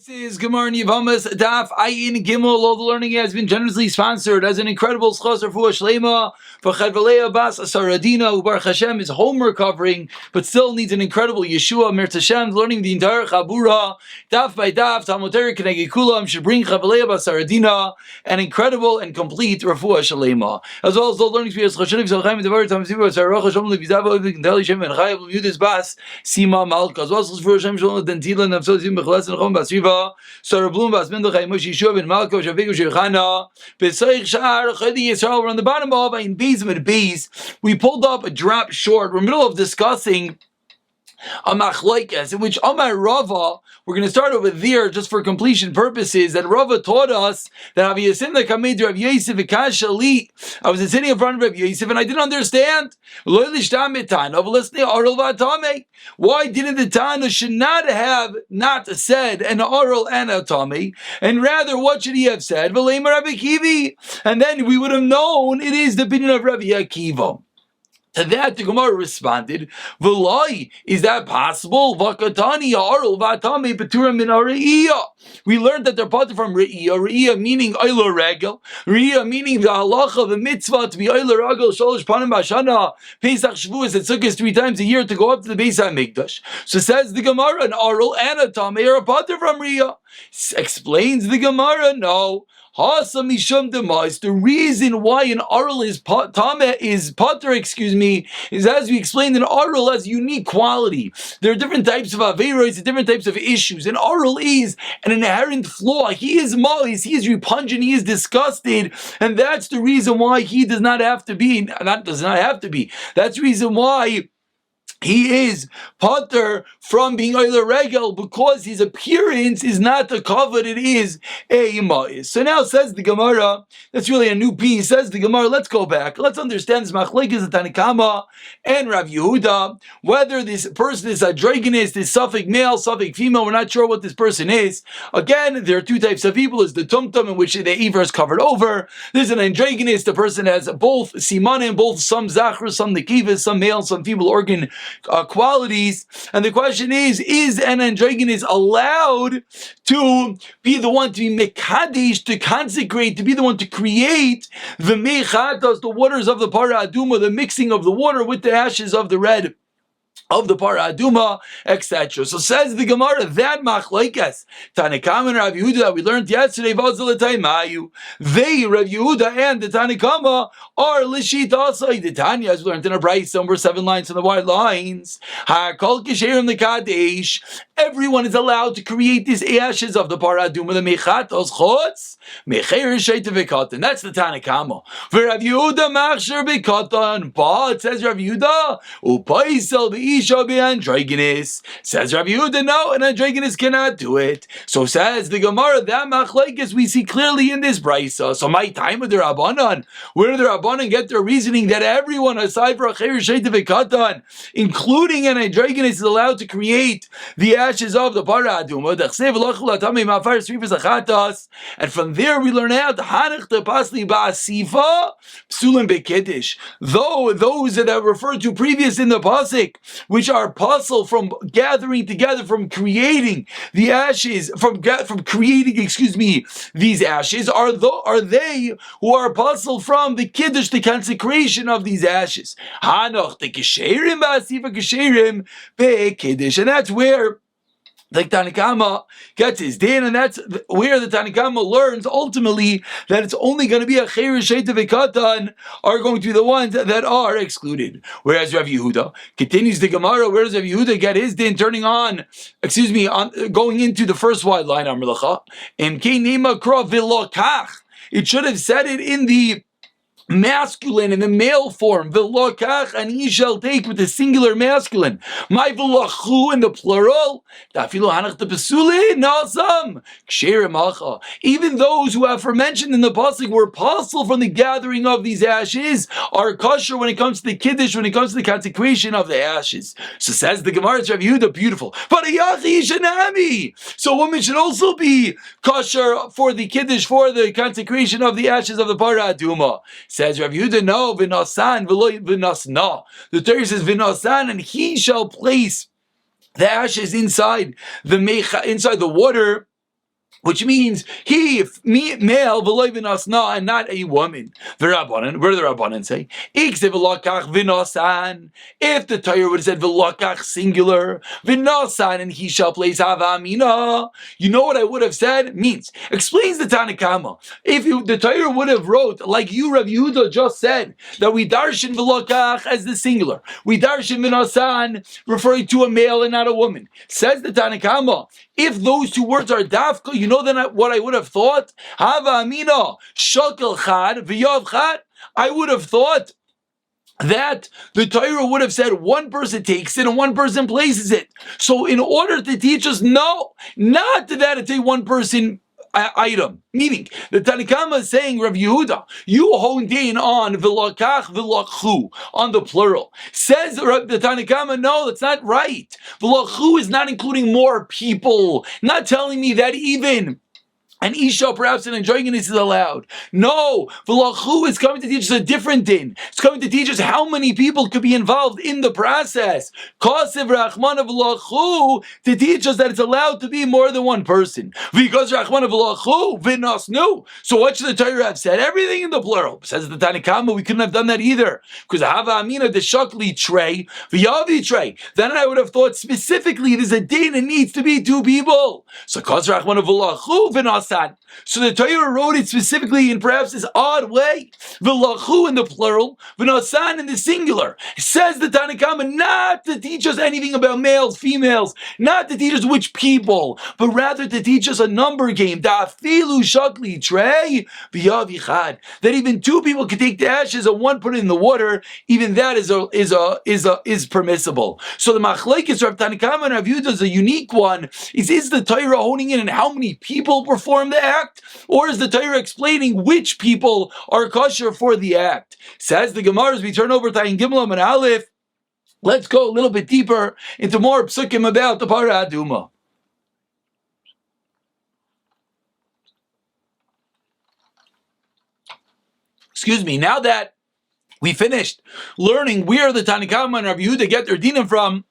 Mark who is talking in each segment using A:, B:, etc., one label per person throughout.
A: This is Gemara and Yevamos, Daf Ayin Gimel. All the learning has been generously sponsored as an incredible schos refuah shlema for Chadvalei Bas Saradina, who Baruch Hashem is home recovering, but still needs an incredible Yeshua. Mirz Hashem, learning the entire Chabura, Daf by Daf, Talmud Torah Keneged Kulam, should bring Chadvalei Bas Saradina an incredible and complete refuah shlema, as well as the learning experience. Chashanim Zalchaim Devar Tam Siva Sarach Hashem Levizava V'Kinteli Shem and Chayav Yudis Bas Sima Malka, as well as refuah Hashem Shalom Dentila Nafso Zim Bechlas and Chom Basriva. Sarah Bloom Bas Mendel Moshe Yeshua ben Malko Shavigu Shechana B'Seich Shar Chedi Yisrael. We're on the bottom of in Beis with Beis. We pulled up a drop short. We're in the middle of discussing a machlokes in which Amar Rava, we're going to start over there just for completion purposes, that Rava taught us that I was sitting in front of Rav Yosef and I didn't understand. Why didn't the Tana should not have not said an oral and a tummy, and rather what should he have said? And then we would have known it is the opinion of Rabbi Akiva. To that, the Gemara responded, "V'loi, is that possible? V'katani ha'arul v'atami b'tura min ha're'iyah." We learned that they're parted from re'iyah. Re'iyah meaning oiler regel. Re'iyah meaning the halacha, the mitzvah to be oiler regel sholosh panim b'shana. Pesach Shavuos, it took us 3 times a year to go up to the Beis HaMikdash. So says the Gemara, an arul and a tami are parted from re'iyah. Explains the Gemara, no. The reason why an aral is potter, is as we explained, an aral has unique quality. There are different types of averos, different types of issues. An aral is an inherent flaw. He is moist, he is repugnant, he is disgusted, and that's the reason why he does not have to be. That's the reason why he is potter from being oiler regel, because his appearance is not a covet, it is a ma'is. So now says the Gemara, that's really a new piece, says the Gemara, let's go back. Let's understand this machlokes of Tanna Kama and Rav Yehuda, whether this person is androgynous, this suffix male, suffix female, we're not sure what this person is. Again, there are 2 types of people. There's the tumtum, in which the iver is covered over. There's an androgynous, the person has both simanim, both some zachar, some nekivas, some male, some female organ qualities, and the question is an androgynous allowed to be the one to be mekadesh, to consecrate, to be the one to create the mechatos, the waters of the para aduma, the mixing of the water with the ashes of the red of the para aduma, etc. So says the Gemara, that machlokes Tanna Kama and Rav Yehuda that we learned yesterday, they, Rav Yehuda and the Tanna Kama, are lishit asai. The Tanya, as we learned in a bright, somewhere 7 lines on the white lines. Hakol kisherim the kadesh. Everyone is allowed to create these ashes of the para aduma, the mechatos chutz mecher sheita v'katan. That's the Tanna Kama. For Rav Yehuda machsher v'katan, but says Rav Yehuda upaisel b'isha b'androgynous. Says Rav Yehuda, no, an androgynous cannot do it. So says the Gemara, that machlokes we see clearly in this brisa. So my time with the Rabbanan, where do the Rabbanan get their reasoning that everyone aside from acher sheita v'katan, including an androgynous, is allowed to create the ashes of the para aduma? And from there we learn out hanach the pasli ba'asifa psulim bekiddush. Though those that are referred to previous in the pasuk, which are puzzle from gathering together, from creating the ashes, from creating these ashes, are they who are puzzle from the kiddush, the consecration of these ashes. Hanach the kisherim ba'asifa kisherim bekiddush, and that's where the Tanna Kama gets his din, and that's where the Tanna Kama learns ultimately that it's only going to be a acher sheita v'katan are going to be the ones that are excluded. Whereas Rav Yehuda continues the Gemara, where does Rav Yehuda get his din? Going into the first wide line, Amar Lecha, it should have said it in the masculine, in the male form, v'lokach, and he shall take with the singular masculine. My v'lachu in the plural, dafilu hanach the pesule nasam ksherim alcha. Even those who have mentioned in the pasuk were possible from the gathering of these ashes are kosher when it comes to the kiddush, when it comes to the consecration of the ashes. So says the Gemara, it's Rav Yehuda, beautiful. But a yachi shanami. So a woman should also be kosher for the kiddush, for the consecration of the ashes of the para aduma. Says Rav Yehuda, no, v'nasan v'lo v'nasna. The Torah says v'nasan, and he shall place the ashes inside the water which means male v'loy and not a woman. V'rabbanan, where do the Rabbanan say? Ikse v'lokach v'nosan. If the Torah would have said v'lokach singular, v'nosan, and he shall place hava amina, you know what I would have said? Means, explains the Tanakama. If the Torah would have wrote, like you, Rav Yehuda, just said, that we darshan v'lokach as the singular, we darshan v'nosan, referring to a male and not a woman. Says the Tanakama, if those two words are dafka, you know then what I would have thought? Hava amina shakel chad v'yav chad. I would have thought that the Torah would have said one person takes it and one person places it. So in order to teach us, no, not that it's a one person item. Meaning, the Tanakama is saying, Rav Yehuda, you honed in on v'lakach v'lakchu, on the plural. Says the Tanakama, no, that's not right. V'lakchu is not including more people. Not telling me that even an isha, perhaps an enjoying is allowed. No, v'lachu is coming to teach us a different din. It's coming to teach us how many people could be involved in the process. Kasev rachmana v'lachu, to teach us that it's allowed to be more than one person. Because rachmana v'lachu v'nasnu. So what should the Torah have said? Everything in the plural. Says the Tanakama, we couldn't have done that either. Because hava amina de shakli trey v'yavi trey. Then I would have thought specifically there's a din, it needs to be two people. So kasev rachmana v'lachu v'nas. So the Torah wrote it specifically in perhaps this odd way. V'lachu in the plural, v'nasan in the singular. It says the Tanakama not to teach us anything about males, females, not to teach us which people, but rather to teach us a number game. Da'afilu shakli trey v'yavichad. That even two people can take the ashes and one put it in the water. Even that is permissible. So the machlekes Rav Tanakama and Rav Yehuda is a unique one. Is the Torah honing in on how many people perform the act, or is the Torah explaining which people are kosher for the act? Says the Gemara as we turn over to Ayin Gimel and Aleph. Let's go a little bit deeper into more psukim about the Parah Aduma. Excuse me. Now that we finished learning where the Tanakama and Rav Yehuda get their dinim from,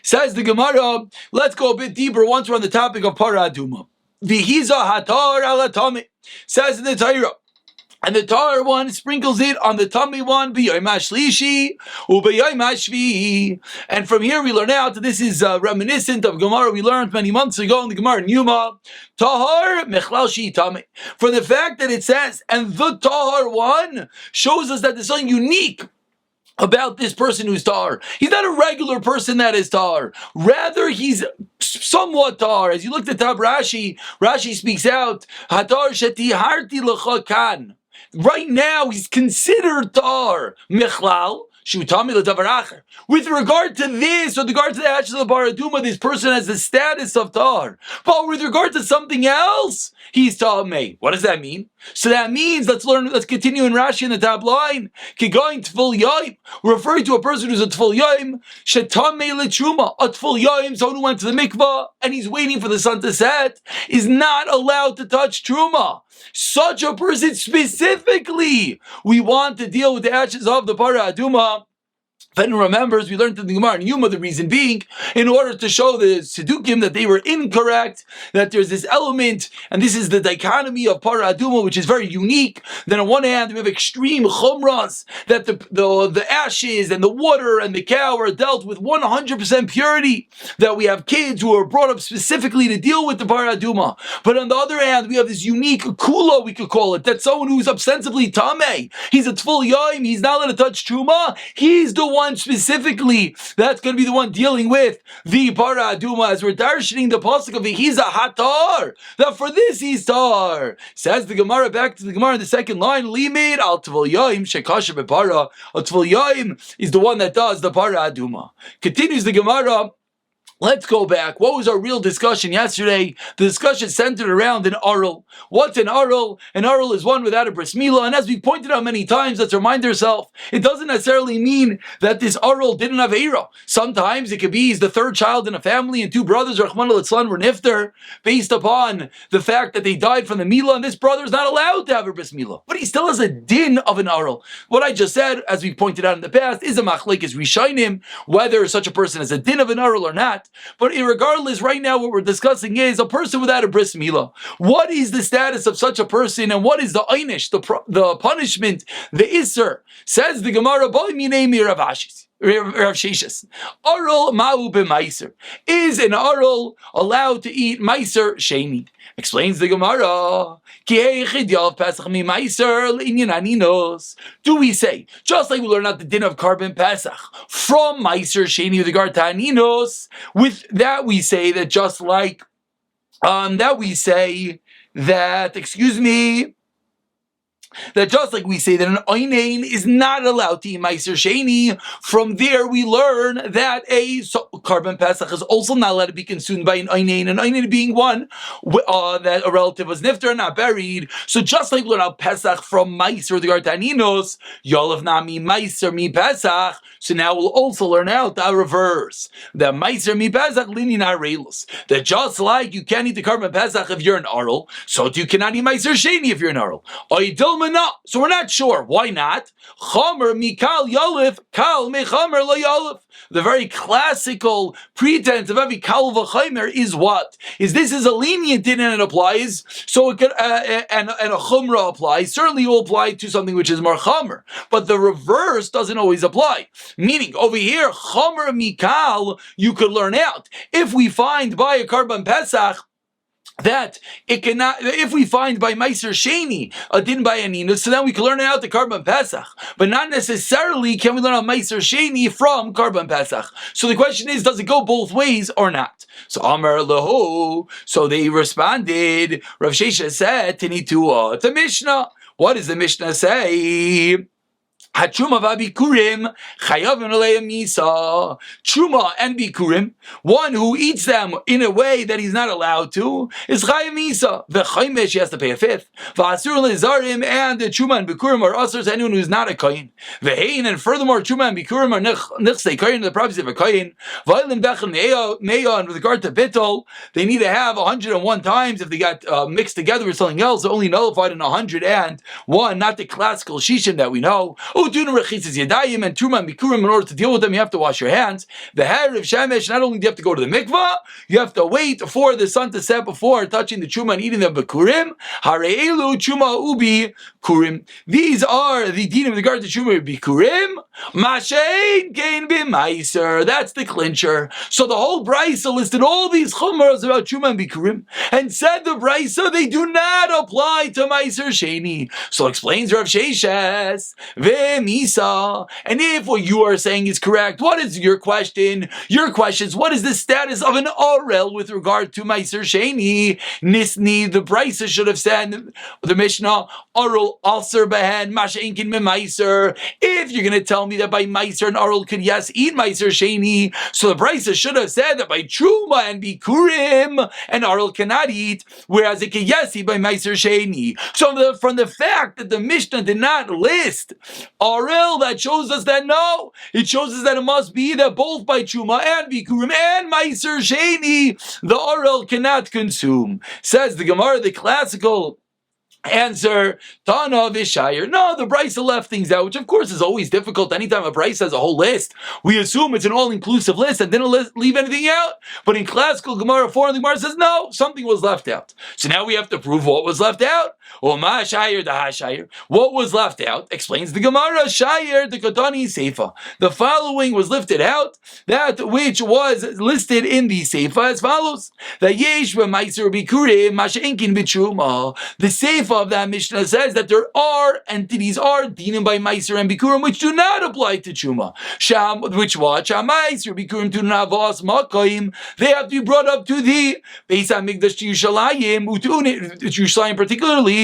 A: says the Gemara, let's go a bit deeper once we're on the topic of Parah Aduma. V'hiza hatar ala tami, says in the Torah, and the tar one sprinkles it on the tummy one, b'yom hashlishi u'b'yom hashvi. And from here we learn out that this is reminiscent of Gemara we learned many months ago in the Gemara in Yuma, tahar mechlal shi tami. For the fact that it says, and the tahar one shows us that there's something unique about this person who's tar. He's not a regular person that is tar. Rather, he's somewhat tar. As you look at Tab Rashi speaks out, Hatar sheti harti lecha kan. Right now, he's considered tar. Michlal. With regard to this, with regard to the ashes of the Parah Aduma, this person has the status of tar. But with regard to something else, he's tamei. What does that mean? So that means, let's continue in Rashi in the top line. Kigoin tful yoim, referring to a person who's a tful yoim, shetamei letruma. A tful yoim, someone who went to the mikvah and he's waiting for the sun to set, is not allowed to touch truma. Such a person specifically, we want to deal with the ashes of the Parah Aduma. If anyone remembers, we learned in the Gemara in Yuma, the reason being, in order to show the Sedukim that they were incorrect, that there's this element, and this is the dichotomy of Parah Aduma, which is very unique. Then on one hand, we have extreme chumras, that the ashes and the water and the cow are dealt with 100% purity, that we have kids who are brought up specifically to deal with the Parah Aduma. But on the other hand, we have this unique kula, we could call it, that someone who's ostensibly tamei, he's a tful yoim, he's not allowed to touch truma, he's the one specifically that's going to be the one dealing with the Parah Aduma, as we're darshaning the pasuk of he's a hatar, that for this he's tar. Says the Gemara, back to the Gemara in the second line, limit al tvul yoim shekasher bepara. A tvul yoim is the one that does the Parah Aduma. Continues the Gemara. Let's go back. What was our real discussion yesterday? The discussion centered around an aral. What's an aral? An aral is one without a bris milah. And as we pointed out many times, let's remind ourselves, it doesn't necessarily mean that this aral didn't have era. Sometimes it could be he's the third child in a family and two brothers, Rachmana litzlan, were nifter, based upon the fact that they died from the milah, and this brother is not allowed to have a bris milah. But he still has a din of an aral. What I just said, as we pointed out in the past, is a machlekes rishonim, whether such a person has a din of an aral or not. But regardless, right now what we're discussing is a person without a bris milah. What is the status of such a person, and what is the einish, the punishment, the isser? Says the Gemara, Boy minei Rav Ashis. Rav Sheshes. Aral ma'u b'maiser. Is an aral allowed to eat maiser sheni? Explains the Gemara. Do we say, just like we learn out the din of carbon Pesach from maiser sheni with regard to aninos, with that we say that just like that just like we say that an oinain is not allowed to eat meiser sheni, from there we learn that a carbon pesach is also not allowed to be consumed by an oinain being one that a relative was nifter and not buried. So just like we learn out pesach from meiser with regard to aninos, yolav nami meiser mi pesach. So now we'll also learn out the reverse, that meiser mi pesach linin arelos. That just like you can't eat the carbon pesach if you're an aral, so you cannot eat meiser sheni if you're an aral. So we're not sure. Why not? Chomer mikal yolif, kal mechamer lo yolif. The very classical pretense of every kal v'chomer is what? This is a lenient din and it applies, so it could, and a chumrah applies. Certainly it will apply to something which is more chomer, but the reverse doesn't always apply. Meaning, over here, chomer mikal, you could learn out. If we find by a carbon pesach that it cannot, if we find by Meiser Sheni a din by Anina, so then we can learn it out the Karban Pesach, but not necessarily can we learn out Meiser Sheni from Karban Pesach. So the question is, does it go both ways or not? So Amar Lahu, so they responded. Rav Shesha said, Tinitua, the Mishnah. What does the Mishnah say? Truma and bikurim, one who eats them in a way that he's not allowed to, is chayav misa. V'chaymesh, he has to pay a fifth. V'asur lezarim, and the truma and bikurim are usher to anyone who's not a kohen. V'hein, and furthermore, truma and bikurim are nichsei kohen, the property of a kohen. V'aylim bechem meya, and with regard to bittul, they need to have 101 times. If they got mixed together with something else, they're only nullified in 101, not the classical shishim that we know. And Truma and Bikurim, in order to deal with them, you have to wash your hands. The hair of Shemesh, not only do you have to go to the mikvah, you have to wait for the sun to set before touching the Truma and eating the Bikurim. Hareelu Truma Ubi Kurim. These are the dinim with regard to Truma and Bikurim. Mashein Kain B'Maiser. That's the clincher. So the whole Brisa listed all these chumras about Truma and Bikurim, and said the Brisa, they do not apply to Maiser Sheni. So explains Rav Sheshes. Misa. And if what you are saying is correct, what is your question? Your question is, what is the status of an orel with regard to Meiser Sheni? Nisni, the Brisa should have said, the Mishnah, orel alser behen, masha'inkin me Meiser. If you're going to tell me that by Meiser an orel could yes eat Meiser Sheni, so the Brisa should have said that by Truma and Bikurim an orel cannot eat, whereas it can yes eat by Meiser Sheni. So from the fact that the Mishnah did not list Aril, that shows us that no, it shows us that it must be that both by Truma and Bikurim and Meiser Sheni, the Aril cannot consume. Says the Gemara, the classical answer, Tana Vishayir. No, the Brisa left things out, which of course is always difficult. Anytime a Brisa has a whole list, we assume it's an all-inclusive list and didn't leave anything out. But in classical Gemara 4, the Gemara says, no, something was left out. So now we have to prove what was left out. What was left out? Explains the Gemara, Shayir, the Kotani Seifa. The following was lifted out, that which was listed in the Seifa as follows. The Yesh Meiser Bikurim, Masha'inkin B'Truma. The Seifa of that Mishnah says that there are entities are dinim by Meiser and Bikurim which do not apply to Truma. Which what? Meiser Bikurim to Navas Makayim. They have to be brought up to the Beis HaMikdash to Yerushalayim, Yerushalayim particularly.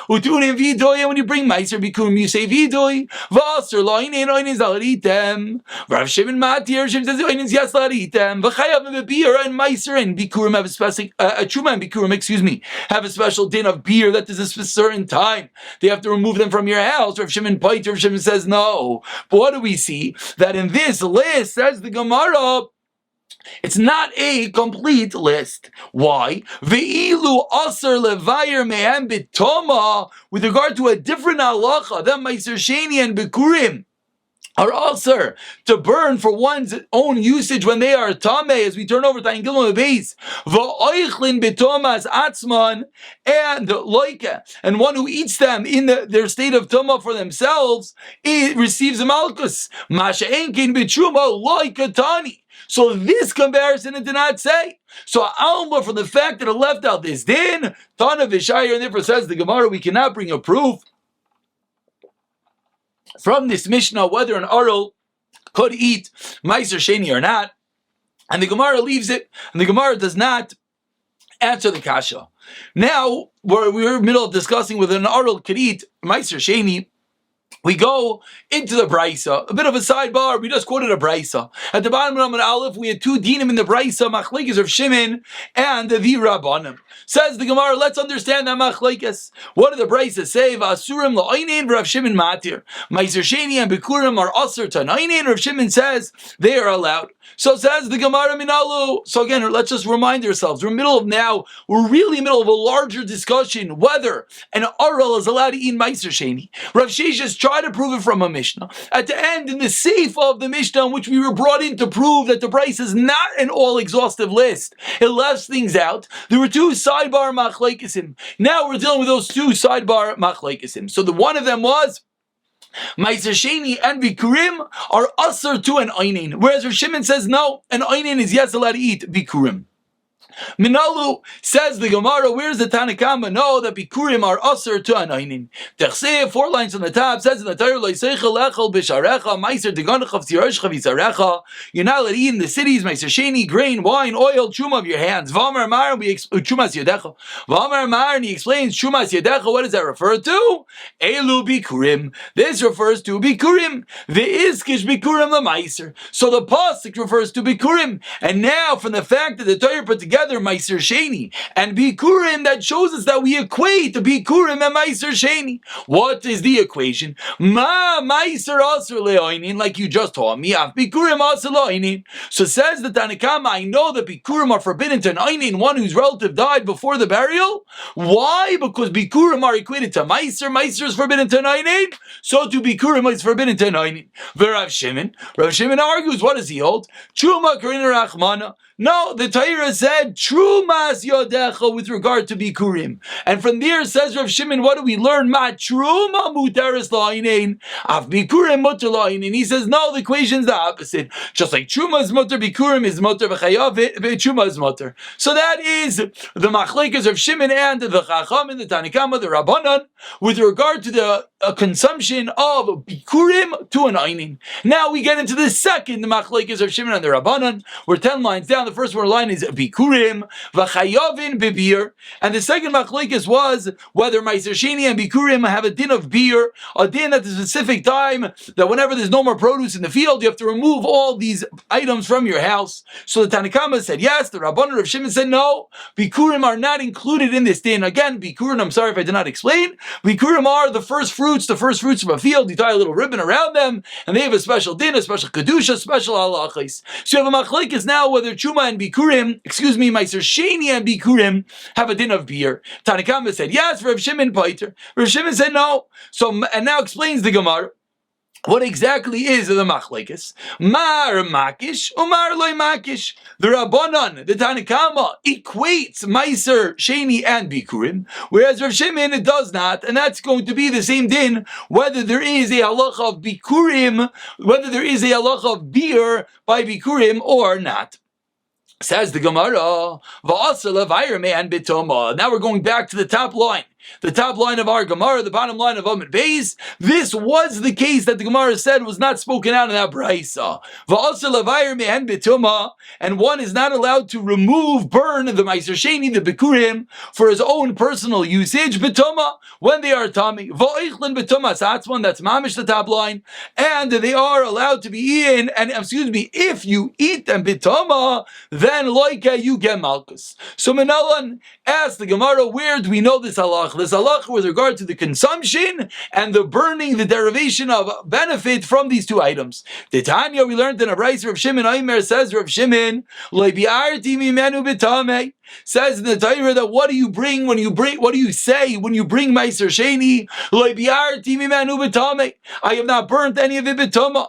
A: Utunim vidoy, when you bring Meiser Bikurim, you say vidoy. Vaser loinin oinin zalaritem. Rav Shimon Matir Shim says oinin yes laritem. V'chayav beer and Meiser and Bikurim have a special Truma and Bikurim, have a special din of beer that is a certain time. They have to remove them from your house. Rav Shimon Paiter, Rav Shimon says no. But what do we see? That in this list, says the Gemara, it's not a complete list. Why? Ve'ilu aser levayer mehem bitoma, with regard to a different halacha than Meiser Sheni and Bikurim. are also to burn for one's own usage when they are tameh, as we turn over to Angilum base, va'oichlin betomas atzman, and loika, and one who eats them in their state of tumah for themselves, it receives a malchus. Masha enkin b'truma loika tani. So this comparison it did not say. So Alma, from the fact that it left out this din, Tana Vishayir, and therefore says the Gemara, we cannot bring a proof from this Mishnah whether an Arul could eat Meiser Sheni or not, and the Gemara leaves it, and the Gemara does not answer the kasha. Now, we're in the middle of discussing whether an Arul could eat Meiser Sheni. We go into the Braisa, a bit of a sidebar. We just quoted a Braisa. At the bottom of Amud Aleph, we had two dinim in the Braisa, Machlekes of Shimon and the Rabbanim. Says the Gemara, let's understand that Machlekes. What do the Braisa say? V'asurim la'aynein v'Rav Shimon matir. Meiser Sheni and Bikurim are asur t'naynein. Rav Shimon says they are allowed. So says the Gemara Minalu. So again, let's just remind ourselves, we're really in the middle of a larger discussion whether an Arul is allowed to eat Meiser Sheni. Rav Sheshes tried to prove it from a Mishnah. At the end, in the seif of the Mishnah, in which we were brought in to prove that the Braisa is not an all-exhaustive list, it left things out. There were two sidebar machlekesim. Now we're dealing with those two sidebar machlekesim. So the one of them was Meiser Sheni and Bikurim are asur to an einin, whereas Rav Shimon says no, an einin is yes allowed to eat Bikurim. Minalu, says the Gemara, where's the Tanakama know that Bikurim are asur to an einin? Techseh, 4 lines on the top, says in the Torah, Loiseichel echel b'sharecha, Meiser deganach v'tiroshcha v'zarecha. You're not allowed to eat in the cities, Meiser Sheni, grain, wine, oil, truma of your hands. V'amar Mar, chumas yedecha. V'amar Mar, and he explains chumas yedecha. What does that refer to? Elu Bikurim. This refers to Bikurim. Ve'izkish Bikurim l'Meiser. So the pasuk refers to Bikurim. And now, from the fact that the Torah put together Meiser Sheni and Bikurim, that shows us that we equate Bikurim and Meiser Sheni. What is the equation? Ma Meiser Asur Le'oinin, like you just taught me. Af Bikurim Asur Le'oinin. So says the Tanakama, I know that Bikurim are forbidden to an Einin, one whose relative died before the burial. Why? Because Bikurim are equated to Meiser. Meiser is forbidden to an Einin. So to Bikurim is forbidden to an Einin. Rav Shimon argues, what does he hold? Truma Karin Rachmana. No, the Torah said Trumas Yodecha with regard to Bikurim. And from there, says Rav Shimon, what do we learn? Ma Truma Mutaris La'inain, Av Bikurim Mutar La'inain. He says, no, the equation's the opposite. Just like Truma is Mutar, Bikurim is Mutar, V'chayav, Truma is Mutar. So that is the Machlekes of Shimon and the Chacham and the Tanakama, the Rabbanan, with regard to the consumption of Bikurim to an Einin. Now we get into the second Machlekes of Shimon and the Rabbanan. We're 10 lines down. The first line is Bikurim, V'chayavin bebir, and the second machlekes was whether Meiser Sheni and Bikurim have a din of beer, a din at the specific time that whenever there's no more produce in the field, you have to remove all these items from your house. So the Tanakama said yes, the Rabbanan of Shimon said no, Bikurim are not included in this din. Again, Bikurim, I'm sorry if I did not explain, Bikurim are the first fruits of a field. You tie a little ribbon around them, and they have a special din, a special kedusha, special halachos. So you have a machlekes now whether Chuma and Bikurim, Meiser Sheni and Bikurim have a din of beer. Tanakama said yes, Rav Shimon Paiter. Rav Shimon said no. So, and now explains the Gemara. What exactly is the machlekes? Mar makish, umar loy makish. The Rabbanan, the Tanakama, equates Meiser, Sheni, and Bikurim, whereas Rav Shimon it does not, and that's going to be the same din whether there is a halacha of Bikurim, whether there is a halacha of beer by Bikurim or not. Says the Gemara, now we're going back to the top line. The top line of our Gemara, the bottom line of Amud Beis. This was the case that the Gemara said was not spoken out in that Braisa. And one is not allowed to burn the Meiser Sheni, the Bikurim, for his own personal usage, B'toma, when they are Tami. That's Mamish, the top line. And they are allowed to be eaten, and if you eat them B'toma, then Loika, you get Malchus. So Menalan asked the Gemara, where do we know this halach? This halach with regard to the consumption and the burning, the derivation of benefit from these two items. The Tanya we learned in a Braisa, Rav Shimon Aimer says, Rav Shimon, Lo bi'arti mimenu b'tamei. Says in the Torah that what do you say when you bring Meiser Sheni? I have not burnt any of it b'tuma.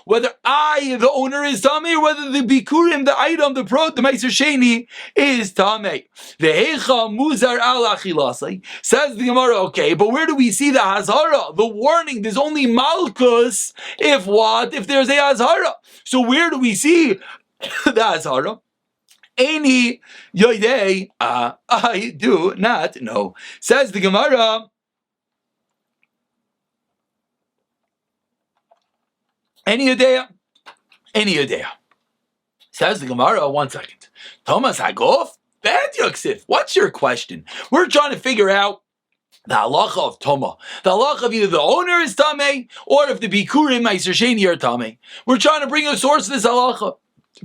A: Whether I, the owner, is tamei, or whether the bikurim, the item, the Meiser Sheni, is tamei. Says the Gemara, okay, but where do we see the hazara, the warning? There's only malchus if what? If there's a hazara. So where do we see the hazara? Any yoidei, I do not know. Says the Gemara, any yodea. Says the Gemara, 1 second. Thomas Hagof, bad Yoksif. What's your question? We're trying to figure out the halacha of Toma. The halacha of either the owner is Tameh, or if the Bikurim Meiser Sheni are Tameh. We're trying to bring a source to this halacha.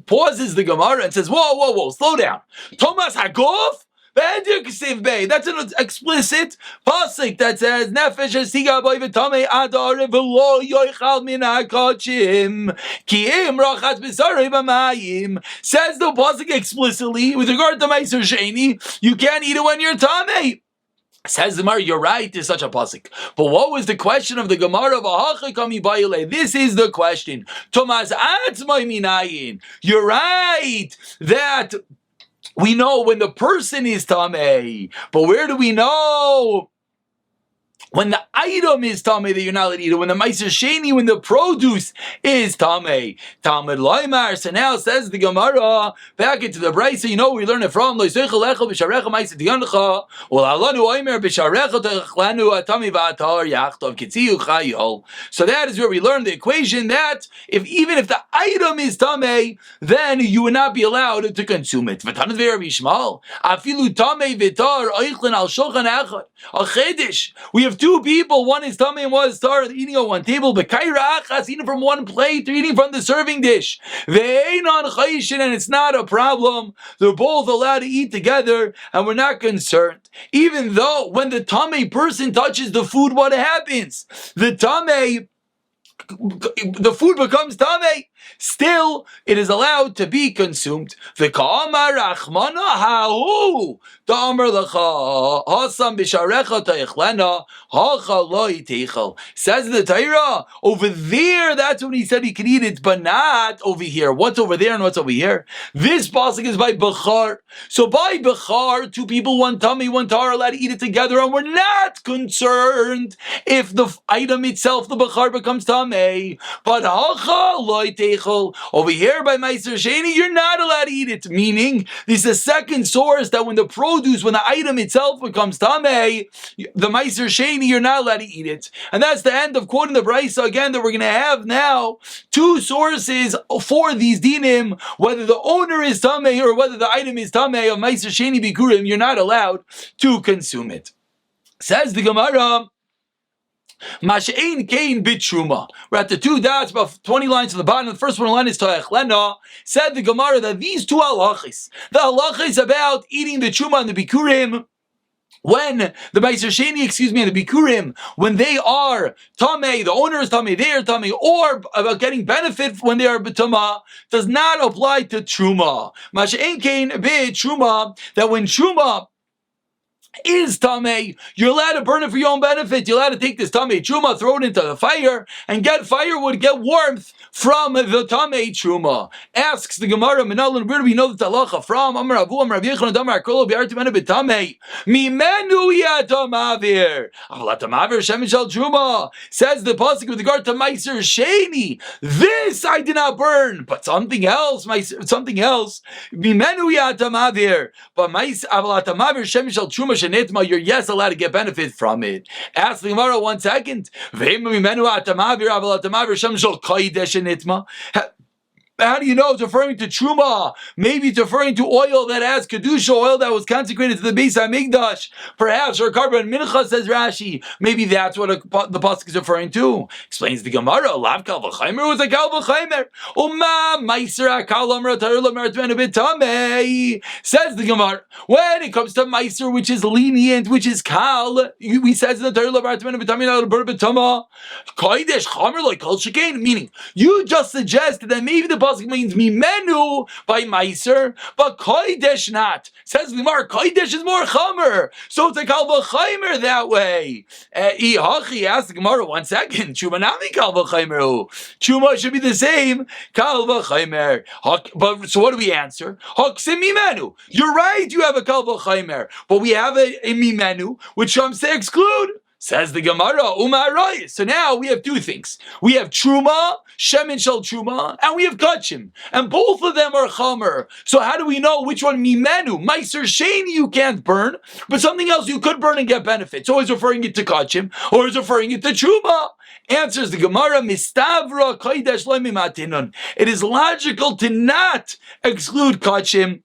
A: Pauses the Gemara and says, whoa, slow down. Thomas Hagof? That's an explicit pasuk that says Nefesh Hasiga Boivetame Adar V'lo Yoichal Min HaKodshim Kiim Rachat B'Sarei B'Mayim. Says the pasuk explicitly with regard to Meiser Sheni, you can't eat it when you're tamei. Says the Gemara, you're right, there's such a pasuk. But what was the question of the Gemara of This is the question. Thomas Atzmai Minayin. You're right that we know when the person is tamei, but where do we know when the item is tamei that you're not allowed to eat it? When the Meiser Sheni, when the produce is tamei. Talmud Loimar. So now says the Gemara, back into the Brisa, we learn it from So that is where we learn the equation that even if the item is tamei, then you would not be allowed to consume it. We have two people, one is tamei and one is tar, eating on one table, but eating from one plate, they're eating from the serving dish. And it's not a problem. They're both allowed to eat together, and we're not concerned. Even though when the tamei person touches the food, what happens? The food becomes tamei. Still, it is allowed to be consumed. The Ka'amar Rachmana Ha'u Da'amar L'cha Hasam B'Sharecha Ta'ichlena Hacha Lo Yiteichel. Says the Torah, over there, that's when he said he could eat it, but not over here. What's over there and what's over here? This pasuk is by Bechar. So by Bechar, two people, one tummy, one tar, are allowed to eat it together, and we're not concerned if the item itself, the Bechar, becomes tamei. But Hacha Lo Yiteichel. Over here by Meiser Sheni, you're not allowed to eat it. Meaning, this is the second source that when the item itself becomes tamei, the Meiser Sheni, you're not allowed to eat it. And that's the end of quoting the Brisa again that we're going to have now. Two sources for these dinim, whether the owner is tamei or whether the item is tamei of Meiser Sheni Bikurim, you're not allowed to consume it. Says the Gemara, Mash'ein Kain Bitruma. We're at the two dots, about 20 lines to the bottom. The first one line is Ta'echlena. Said the Gemara that these two halachis, the halachis about eating the truma and the bikurim, when the Meiser Sheni, and the bikurim, when they are tamei, the owner is tamei, they are tamei, or about getting benefit when they are b'tama, does not apply to truma. Mash'ein Kain Bitruma, that when truma is tamei, you're allowed to burn it for your own benefit. You're allowed to take this tamei truma, throw it into the fire, and get firewood, get warmth from the tamei truma. Asks the Gemara, Menalin, where do we know the halacha from? Amar Avu, Amar Rav Yechon, Amar Kolo, Bi'arti Mena B'tamei. Mimenu yatamavir. Avalatamavir Shemishal truma. Says the pasuk with regard to Meiser Sheni. This I did not burn, but something else. Something else. Mimenu yatamavir. But Avalatamavir Shemishal truma. You're allowed to get benefit from it. Ask the Gemara 1 second. How do you know it's referring to truma? Maybe it's referring to oil that has kedusha, oil that was consecrated to the Beis Hamikdash. Perhaps, or carbon mincha, says Rashi. Maybe that's what the pasuk is referring to. Explains the Gemara. Lav kal v'chaymer was a kal v'chaymer. Uma meiser akal amra tarul amra tvenu b'tamei. Says the Gemara. When it comes to meiser, which is lenient, which is kal, we says in the tarul amra tvenu b'tamei not b'tama. Kodesh chamer like kol shekain. Meaning, you just suggested that maybe the pasuk means mimenu by meiser, but kodesh not. Says Limar, kodesh is more chamer, so it's a kalva chaimer that way. Ihachi asked the Gemara 1 second. Truma nami kalva chaimer. Truma should be the same kalva chaimer. But so what do we answer? Haksim mimenu. You're right. You have a kalva chaimer, but we have a mimenu which comes to exclude. Says the Gemara, Umarai. So now we have two things. We have Truma, Shemin Shel Truma, and we have Kachim. And both of them are Chamer. So how do we know which one Mimenu? Meiser Sheni you can't burn, but something else you could burn and get benefit. So is referring it to Kachim, or is referring it to Truma? Answers the Gemara, Mistavra Kodesh Lemimatinun. It is logical to not exclude Kachim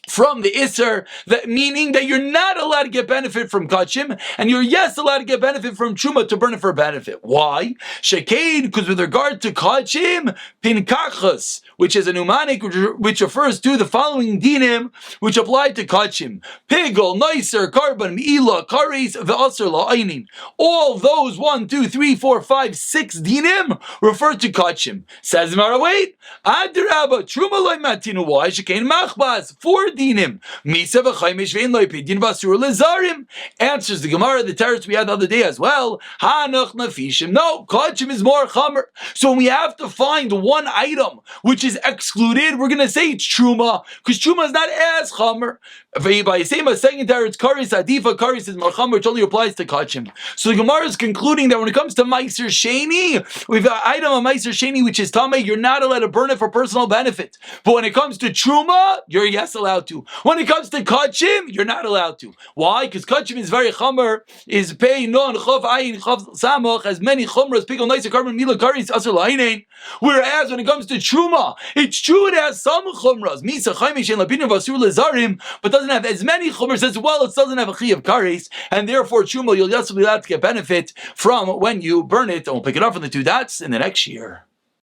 A: from the Isser, that meaning that you're not allowed to get benefit from Kachim, and you're allowed to get benefit from Truma to burn it for benefit. Why? Shekain, because with regard to Kachim, Pinkachas, which is a mnemonic which refers to the following dinim which apply to Kachim. Pigel, Nicer, Karban, Me'ila, Kares, Ve'asr, La'ainin. All those 1, 2, 3, 4, 5, 6 dinim refer to Kachim. Says Mara, wait, Adraba, Truma loy matinu, why? Shekain Machbaz, 4 dinim. Misa v'chaimish ve'in loy pidin v'asur lezarim. Answers the Gemara, the teretz we had the other day as well. Hanach nafishim. No, Kachim is more chamer. So when we have to find one item which is excluded, we're going to say it's Truma, because Truma is not as chamer. By saying a second teretz, Karis Adifa, Karis is more chamer, which only applies to Kachim. So the Gemara is concluding that when it comes to Meiser Sheni, we've got an item of Meiser Sheni which is Tameh, you're not allowed to burn it for personal benefit. But when it comes to Truma, you're yes allowed to. When it comes to Kachim, you're not allowed to. Why? Because Kachim is very chamer, is Pei, Non, Chav, Ayin, Chav, Samach, has many chumras, Pickle, Nicer, Carbon, Mila, Karis, Asr, La'ainin. Whereas when it comes to Truma, it's true it has some chumras, Misa, Chaimish, and Lapin, Vasur, Lezarim, but doesn't have as many chumras as well. It doesn't have a chi of Karis, and therefore Truma, you'll just be allowed to get benefit from when you burn it. And we'll pick it up from the 2 dots in the next year.